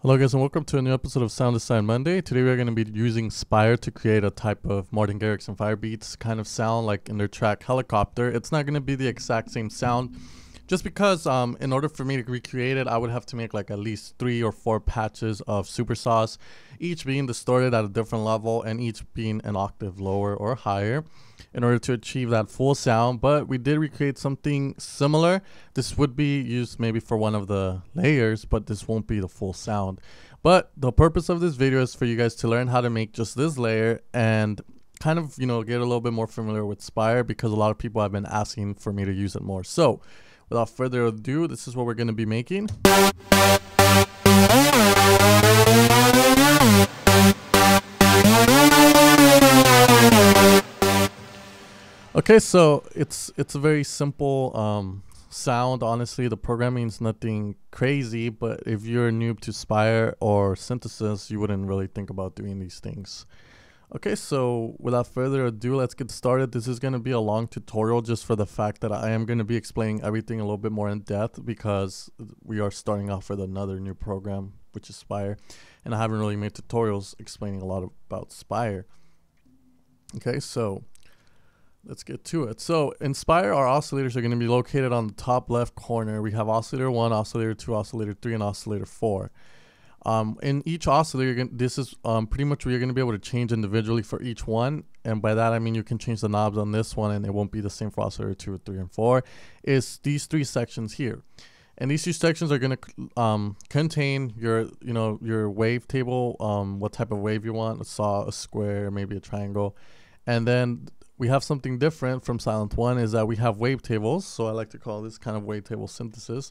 Hello guys and welcome to a new episode of Sound Design Monday. Today we're going to be using Spire to create a type of Martin Garrix and Firebeatz kind of sound like in their track Helicopter. It's not going to be the exact same sound just because in order for me to recreate it I would have to make like at least 3 or 4 patches of supersaws, each being distorted at a different level and each being an octave lower or higher in order to achieve that full sound. But we did recreate something similar. This would be used maybe for one of the layers, but this won't be the full sound. But the purpose of this video is for you guys to learn how to make just this layer and kind of, you know, get a little bit more familiar with Spire because a lot of people have been asking for me to use it more. So without further ado, this is what we're going to be making. Okay, so it's a very simple sound. Honestly, the programming is nothing crazy, but if you're a noob to Spire or synthesis, you wouldn't really think about doing these things. Okay, so without further ado, let's get started. This is going to be a long tutorial just for the fact that I am going to be explaining everything a little bit more in depth because we are starting off with another new program, which is Spire, and I haven't really made tutorials explaining a lot about Spire. Okay, so let's get to it. So in Spire, our oscillators are going to be located on the top left corner. We have oscillator 1, oscillator 2, oscillator 3, and oscillator 4. In each oscillator, this is pretty much what you're going to be able to change individually for each one. And by that, I mean you can change the knobs on this one and it won't be the same for oscillator 2, 3, and 4. It's these 3 sections here. And these 2 sections are going to contain your, your wave table, what type of wave you want, a saw, a square, maybe a triangle. And then we have something different from Silent 1 is that we have wavetables. So I like to call this kind of wavetable synthesis.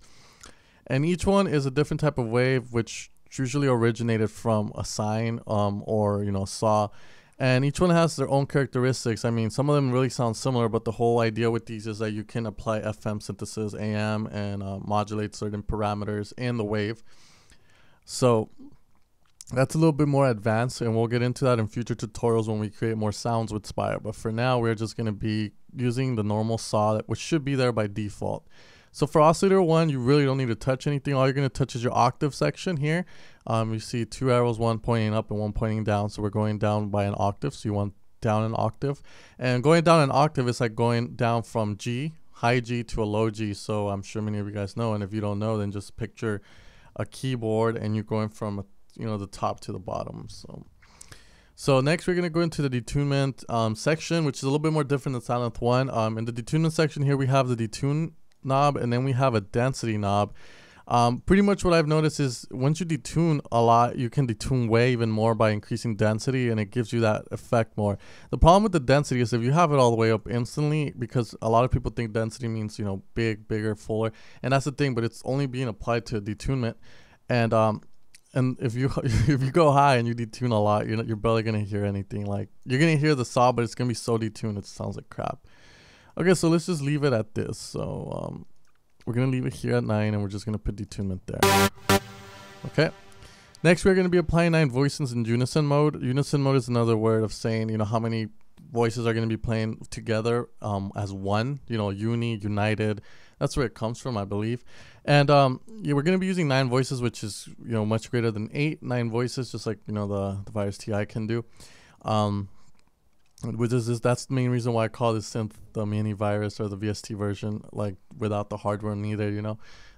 And each one is a different type of wave, which usually originated from a sine or, saw. And each one has their own characteristics. I mean, some of them really sound similar, but the whole idea with these is that you can apply FM synthesis, AM, and modulate certain parameters in the wave. So that's a little bit more advanced, and we'll get into that in future tutorials when we create more sounds with Spire. But for now, we're just going to be using the normal saw, which should be there by default. So for oscillator 1, you really don't need to touch anything. All you're going to touch is your octave section here. You see 2 arrows, one pointing up and one pointing down. So we're going down by an octave. So you want down an octave. And going down an octave is like going down from G, high G, to a low G. So I'm sure many of you guys know. And if you don't know, then just picture a keyboard and you're going from the top to the bottom. So next we're going to go into the detunement section, which is a little bit more different than Silent 1. In the detunement section here we have the detune knob and then we have a density knob. Pretty much what I've noticed is once you detune a lot, you can detune way even more by increasing density, and it gives you that effect more. The problem with the density is if you have it all the way up instantly, because a lot of people think density means big, bigger, fuller, and that's the thing, but it's only being applied to detunement. And if you go high and you detune a lot, you're barely gonna hear anything. Like you're gonna hear the saw, but it's gonna be so detuned it sounds like crap. Okay, so let's just leave it at this. So we're gonna leave it here at 9, and we're just gonna put detunement there. Okay. Next, we're gonna be applying 9 voices in unison mode. Unison mode is another word of saying how many voices are gonna be playing together as one. United. That's where it comes from, I believe. And yeah, we're going to be using 9 voices, which is much greater than 9 voices, just like the Virus TI can do. That's the main reason why I call this synth the mini virus or the VST version, like without the hardware needed,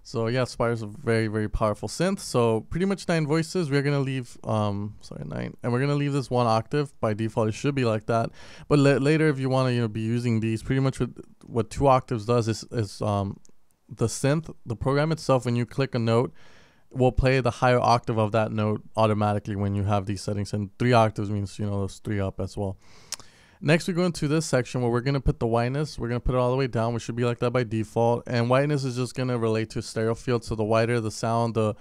So yeah, Spire is a very, very powerful synth. So pretty much 9 voices. We're gonna leave 9, and we're gonna leave this 1 octave by default. It should be like that, but later if you want to be using these, pretty much what 2 octaves does is the synth, the program itself, when you click a note, will play the higher octave of that note automatically when you have these settings, and 3 octaves means those 3 up as well. Next, we go into this section where we're going to put the whiteness. We're going to put it all the way down, which should be like that by default. And whiteness is just going to relate to stereo field. So the wider the sound, the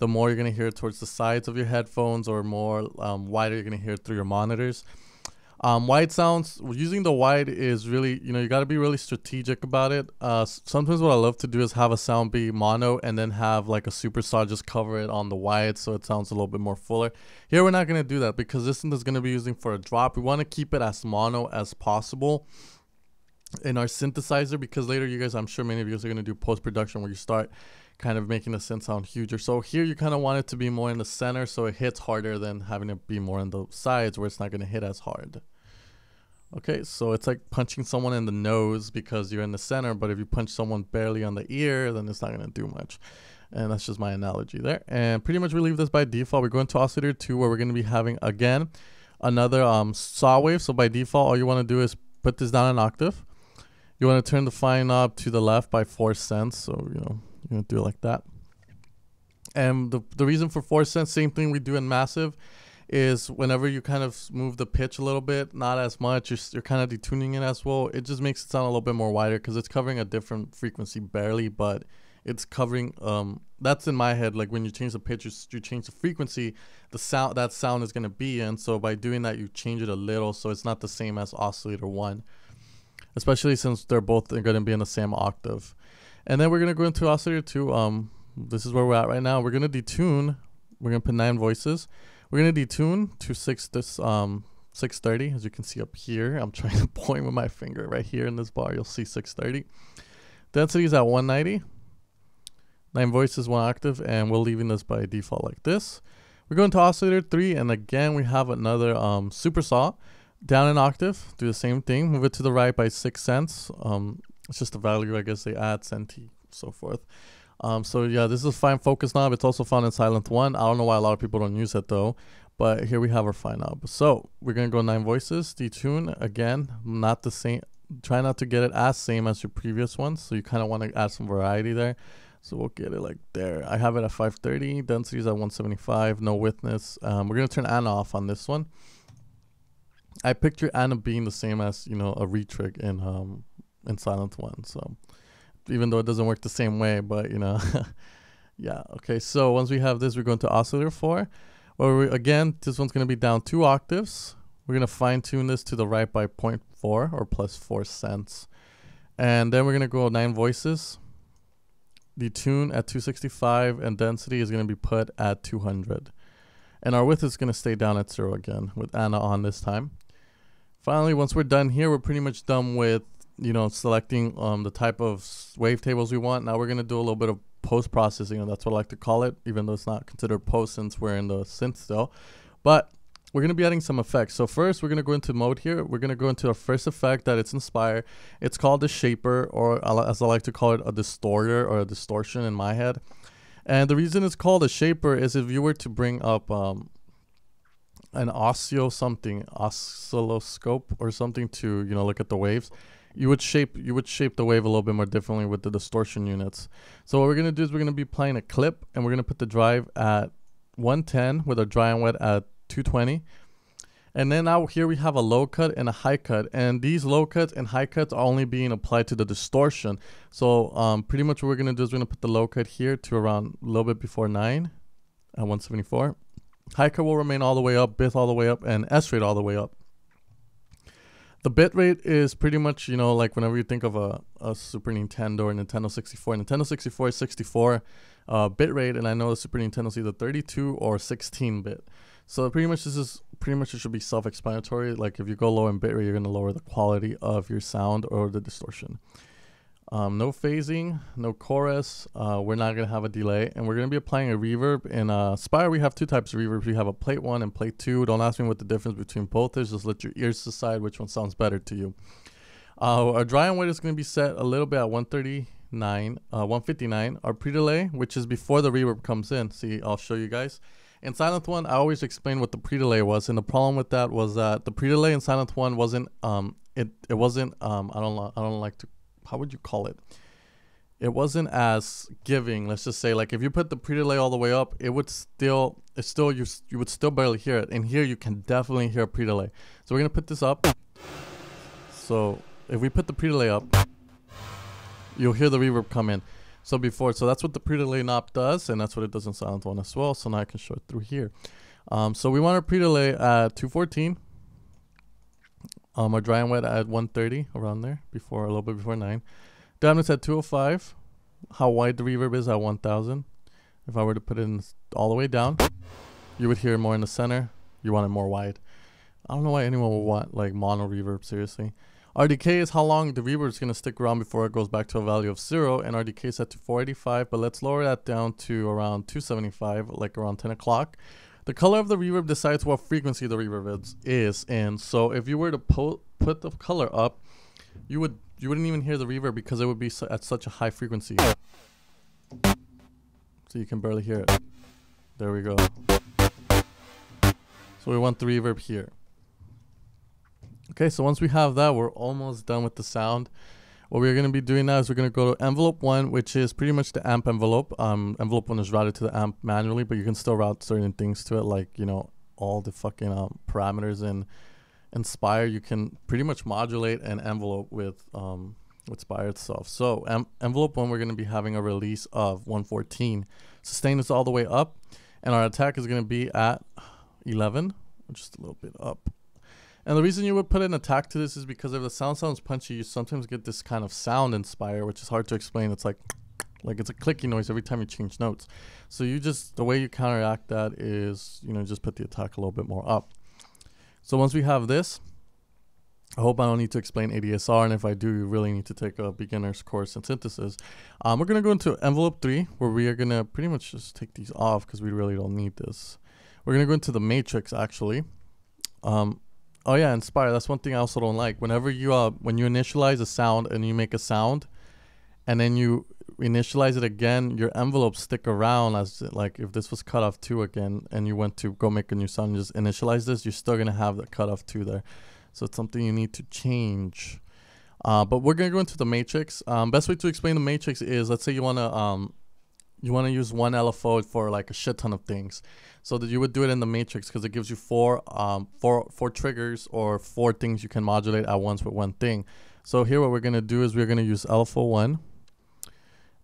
more you're going to hear it towards the sides of your headphones, or more wider you're going to hear it through your monitors. Wide sounds, using the wide is really, you got to be really strategic about it. Sometimes what I love to do is have a sound be mono and then have like a supersaw just cover it on the wide so it sounds a little bit more fuller. Here we're not going to do that because this is going to be using for a drop. We want to keep it as mono as possible in our synthesizer, because later you guys, I'm sure many of you guys are going to do post-production where you start kind of making the synth sound huger. So here you kind of want it to be more in the center, so it hits harder than having it be more on the sides where it's not going to hit as hard. Okay, so it's like punching someone in the nose because you're in the center, but if you punch someone barely on the ear, then it's not going to do much. And that's just my analogy there. And pretty much we leave this by default. We go into Oscillator 2, where we're going to be having, again, another saw wave. So by default, all you want to do is put this down an octave. You want to turn the fine knob to the left by 4 cents. So, you know, you're going to do it like that. And the reason for 4 cents, same thing we do in massive, is whenever you kind of move the pitch a little bit, not as much, you're kind of detuning it as well. It just makes it sound a little bit more wider because it's covering a different frequency barely, but it's covering, that's in my head, like when you change the pitch, you change the frequency, that sound is going to be in. So by doing that, you change it a little, so it's not the same as Oscillator 1, especially since they're both going to be in the same octave. And then we're going to go into Oscillator 2. This is where we're at right now. We're going to detune. We're going to put 9 voices. We're going to detune to 630, as you can see up here. I'm trying to point with my finger right here in this bar. You'll see 630. Density is at 190. 9 voices, 1 octave, and we're leaving this by default like this. We're going to Oscillator 3, and again, we have another super saw. Down an octave, do the same thing. Move it to the right by 6 cents. It's just a value, I guess they add, centi, so forth. So yeah, this is a fine focus knob. It's also found in Silent 1. I don't know why a lot of people don't use it though, but here we have our fine knob. So we're going to go 9 voices, detune, again, not the same. Try not to get it as same as your previous ones. So you kind of want to add some variety there. So we'll get it like there. I have it at 530, density is at 175, no witness. We're going to turn Anna off on this one. I picture Anna being the same as, you know, a retrig in Silent 1. So even though it doesn't work the same way, but you know, yeah. Okay, so once we have this, we're going to Oscillator 4, where again, this one's going to be down 2 octaves. We're going to fine tune this to the right by 0.4 or plus 4 cents. And then we're going to go 9 voices, detune at 265, and density is going to be put at 200. And our width is going to stay down at 0 again with Anna on this time. Finally, once we're done here, we're pretty much done with, you know, selecting the type of wavetables we want. Now we're going to do a little bit of post-processing, and that's what I like to call it, even though it's not considered post since we're in the synth still. But we're going to be adding some effects. So first, we're going to go into mode here. We're going to go into our first effect that it's in Spire. It's called the shaper, or as I like to call it, a distorter or a distortion in my head. And the reason it's called a shaper is if you were to bring up an oscilloscope or something to, you know, look at the waves, you would shape the wave a little bit more differently with the distortion units. So what we're going to do is we're going to be playing a clip, and we're going to put the drive at 110 with our dry and wet at 220. And then now here we have a low cut and a high cut, and these low cuts and high cuts are only being applied to the distortion. So pretty much what we're going to do is we're going to put the low cut here to around a little bit before 9 at 174. High cut will remain all the way up, bit all the way up, and S rate all the way up. The bit rate is pretty much, you know, like whenever you think of a Super Nintendo or Nintendo 64. Nintendo 64 is 64 bit rate, and I know the Super Nintendo is either 32 or 16 bit. So pretty much it should be self-explanatory. Like if you go low in bit rate, you're going to lower the quality of your sound or the distortion. No phasing, no chorus. We're not going to have a delay, and we're going to be applying a reverb. In Spire, we have 2 types of reverbs. We have a plate 1 and plate 2. Don't ask me what the difference between both is. Just let your ears decide which one sounds better to you. Our dry and wet is going to be set a little bit at 159. Our pre-delay, which is before the reverb comes in. See, I'll show you guys. In Silent 1, I always explain what the pre-delay was, and the problem with that was that the pre-delay in Silent 1 wasn't it wasn't I don't like to, how would you call it? It wasn't as giving. Let's just say, like if you put the pre-delay all the way up, you would still barely hear it. And here you can definitely hear a pre-delay. So we're gonna put this up. So if we put the pre-delay up, you'll hear the reverb come in. So that's what the pre-delay knob does, and that's what it does in Silent 1 as well. So now I can show it through here. So we want our pre-delay at 214. Our dry and wet at 130, around there, a little bit before 9. Dominance at 205. How wide the reverb is at 1000. If I were to put it in all the way down, you would hear it more in the center. You want it more wide. I don't know why anyone would want like mono reverb, seriously. Our decay is how long the reverb is going to stick around before it goes back to a value of 0, and our decay is set to 485, but let's lower that down to around 275, like around 10 o'clock. The color of the reverb decides what frequency the reverb is, and so if you were to put the color up, you wouldn't even hear the reverb because it would be at such a high frequency. So you can barely hear it. There we go. So we want the reverb here. Okay, so once we have that, we're almost done with the sound. What we're going to be doing now is we're going to go to envelope 1, which is pretty much the amp envelope. Envelope 1 is routed to the amp manually, but you can still route certain things to it, like, you know, all the fucking parameters in Spire. You can pretty much modulate an envelope with Spire itself. So envelope 1, we're going to be having a release of 114. Sustain is all the way up, and our attack is going to be at 11, just a little bit up. And the reason you would put an attack to this is because if the sound sounds punchy, you sometimes get this kind of sound in Spire, which is hard to explain. It's like it's a clicky noise every time you change notes. So the way you counteract that is, you know, just put the attack a little bit more up. So once we have this, I hope I don't need to explain ADSR, and if I do, you really need to take a beginner's course in synthesis. We're going to go into envelope 3, where we are going to pretty much just take these off because we really don't need this. We're going to go into the matrix, actually. Oh yeah, Inspire, that's one thing I also don't like. Whenever you when you initialize a sound and you make a sound and then you initialize it again, your envelopes stick around as like if this was cut off 2 again and you went to go make a new sound and just initialize this, you're still gonna have the cut off 2 there. So it's something you need to change. But we're gonna go into the matrix. Best way to explain the matrix is, let's say you wanna use one LFO for like a shit ton of things. So that you would do it in the matrix because it gives you four triggers or 4 things you can modulate at once with one thing. So here what we're going to do is we're going to use LFO 1.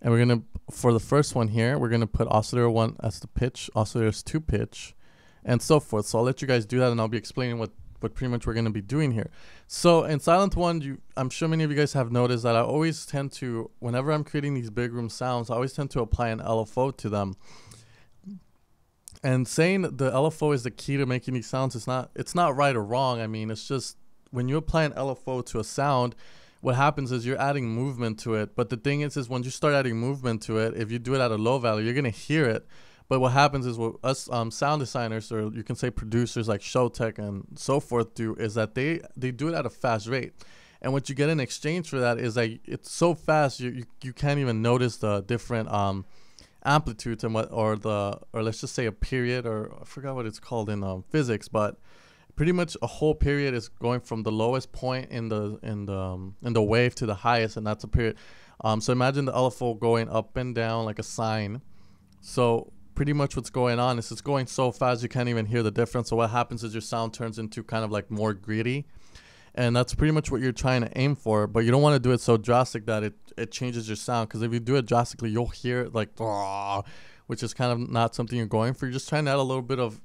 And we're going to, for the first one here, we're going to put oscillator 1 as the pitch, oscillators 2 pitch, and so forth. So I'll let you guys do that and I'll be explaining what pretty much we're going to be doing here. So in Silent 1, I'm sure many of you guys have noticed that I always tend to, whenever I'm creating these big room sounds, I always tend to apply an LFO to them. And saying that the LFO is the key to making these sounds, it's not right or wrong. I mean, it's just when you apply an LFO to a sound, what happens is you're adding movement to it. But the thing is when you start adding movement to it, if you do it at a low value, you're going to hear it. But what happens is what us sound designers, or you can say producers like Showtech and so forth, do is that they do it at a fast rate. And what you get in exchange for that is that it's so fast you can't even notice the different amplitudes and or let's just say a period, or I forgot what it's called in physics, but pretty much a whole period is going from the lowest point in the wave to the highest, and that's a period. So imagine the LFO going up and down like a sine. So pretty much what's going on is it's going so fast you can't even hear the difference. So what happens is your sound turns into kind of like more gritty, and that's pretty much what you're trying to aim for. But you don't want to do it so drastic that it changes your sound, because if you do it drastically, you'll hear it like, which is kind of not something you're going for. You're just trying to add a little bit of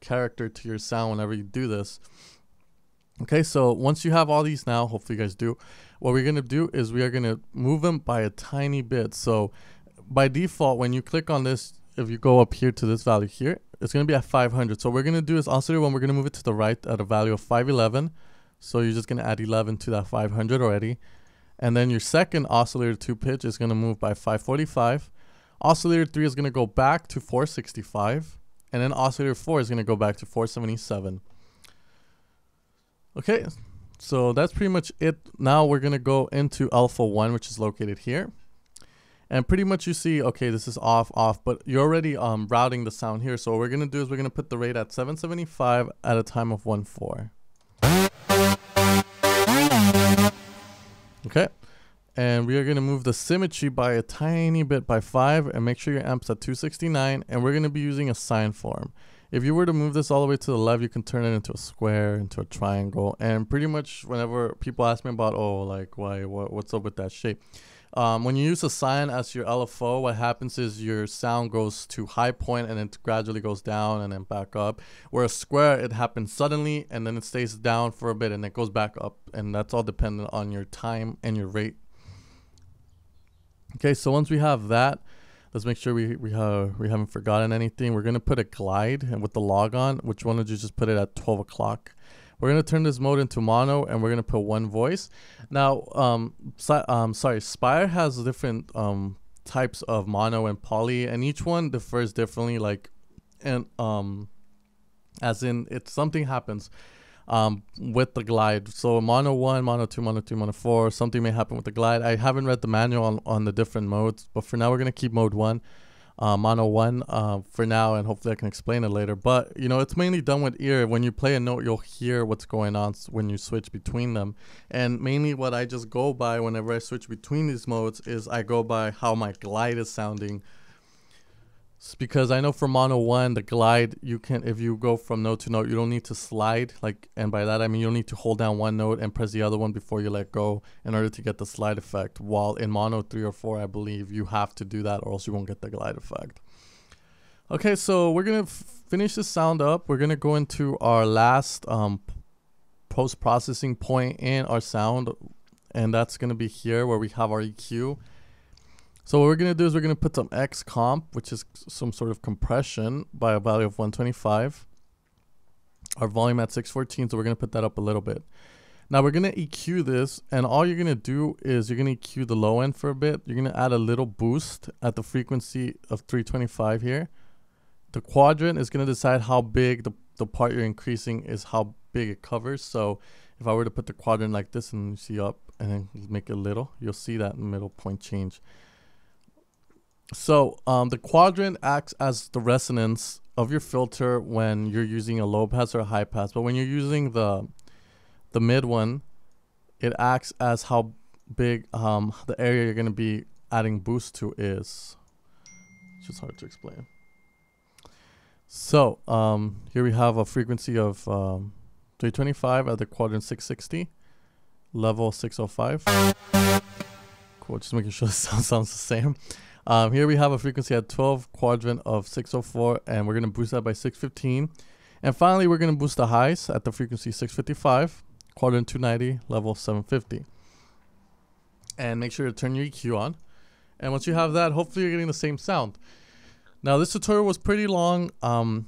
character to your sound whenever you do this. Okay, so once you have all these now, hopefully you guys do, what we're going to do is we are going to move them by a tiny bit. So by default, when you click on this, if you go up here to this value here, it's going to be at 500. So what we're going to do is oscillator 1, we're going to move it to the right at a value of 511. So you're just going to add 11 to that 500 already. And then your second oscillator 2 pitch is going to move by 545. Oscillator 3 is going to go back to 465. And then oscillator 4 is going to go back to 477. Okay, so that's pretty much it. Now we're going to go into alpha 1, which is located here. And pretty much you see, okay, this is off, but you're already routing the sound here. So what we're going to do is we're going to put the rate at 775 at a time of 1/4. Okay, and we are going to move the symmetry by a tiny bit by 5 and make sure your amp's at 269, and we're going to be using a sine form. If you were to move this all the way to the left, you can turn it into a square, into a triangle, and pretty much whenever people ask me about, oh, like what's up with that shape, when you use a sine as your LFO, what happens is your sound goes to high point and it gradually goes down and then back up. Where a square, it happens suddenly and then it stays down for a bit and it goes back up, and that's all dependent on your time and your rate. Okay, so once we have that, let's make sure we haven't forgotten anything. We're gonna put a glide and with the log on, which one would you just put it at 12 o'clock. We're going to turn this mode into mono, and we're going to put one voice. Now, Spire has different types of mono and poly, and each one differs differently. Like, and as in, it's something happens with the glide. So mono 1, mono 2, mono 3, mono 4, something may happen with the glide. I haven't read the manual on the different modes, but for now we're going to keep mode 1, mono 1 for now, and hopefully I can explain it later. But you know, it's mainly done with ear. When you play a note, you'll hear what's going on when you switch between them. And mainly what I just go by whenever I switch between these modes is I go by how my glide is sounding. Because I know for mono 1, the glide, you can, if you go from note to note, you don't need to slide, like, and by that I mean you don't need to hold down one note and press the other one before you let go in order to get the slide effect. While in mono 3 or 4, I believe you have to do that or else you won't get the glide effect. Okay, so we're gonna finish this sound up. We're gonna go into our last post-processing point in our sound, and that's gonna be here where we have our EQ. So what we're going to do is we're going to put some X comp, which is some sort of compression by a value of 125. Our volume at 614, so we're going to put that up a little bit. Now we're going to EQ this, and all you're going to do is you're going to EQ the low end for a bit. You're going to add a little boost at the frequency of 325 here. The quadrant is going to decide how big the part you're increasing is, how big it covers. So if I were to put the quadrant like this and you see up and then make it little, you'll see that middle point change. So the quadrant acts as the resonance of your filter when you're using a low pass or a high pass. But when you're using the mid one, it acts as how big the area you're going to be adding boost to is. It's just hard to explain. So here we have a frequency of 325 at the quadrant 660, level 605. Cool, just making sure the sound sounds the same. Here we have a frequency at 12, quadrant of 604, and we're going to boost that by 615. And finally, we're going to boost the highs at the frequency 655, quadrant 290, level 750. And make sure to turn your EQ on. And once you have that, hopefully you're getting the same sound. Now, this tutorial was pretty long.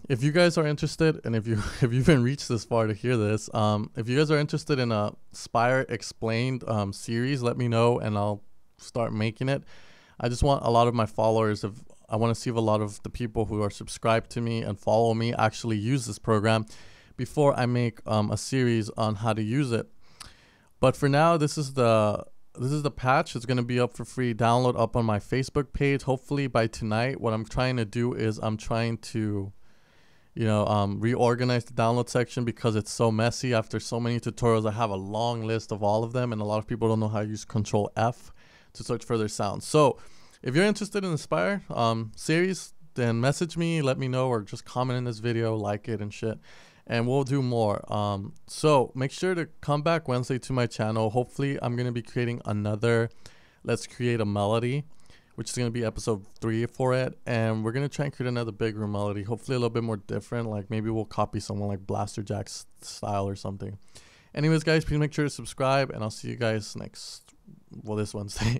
If you guys are interested, and if you've even reached this far to hear this, if you guys are interested in a Spire Explained series, let me know and I'll start making it. I just want a lot of my followers, I want to see if a lot of the people who are subscribed to me and follow me actually use this program before I make a series on how to use it. But for now, this is the patch. It's going to be up for free download up on my Facebook page. Hopefully by tonight. What I'm trying to do is I'm trying to, you know, reorganize the download section because it's so messy. After so many tutorials, I have a long list of all of them, and a lot of people don't know how to use Control F to search further sounds. So if you're interested in the Spire series, then message me, let me know, or just comment in this video, like it and shit, and we'll do more. So make sure to come back Wednesday to my channel. Hopefully I'm going to be creating another Let's Create a Melody, which is going to be episode 3 for it, and we're going to try and create another big room melody, hopefully a little bit more different. Like maybe we'll copy someone like Blaster Jack's style or something. Anyways guys, please make sure to subscribe, and I'll see you guys this Wednesday.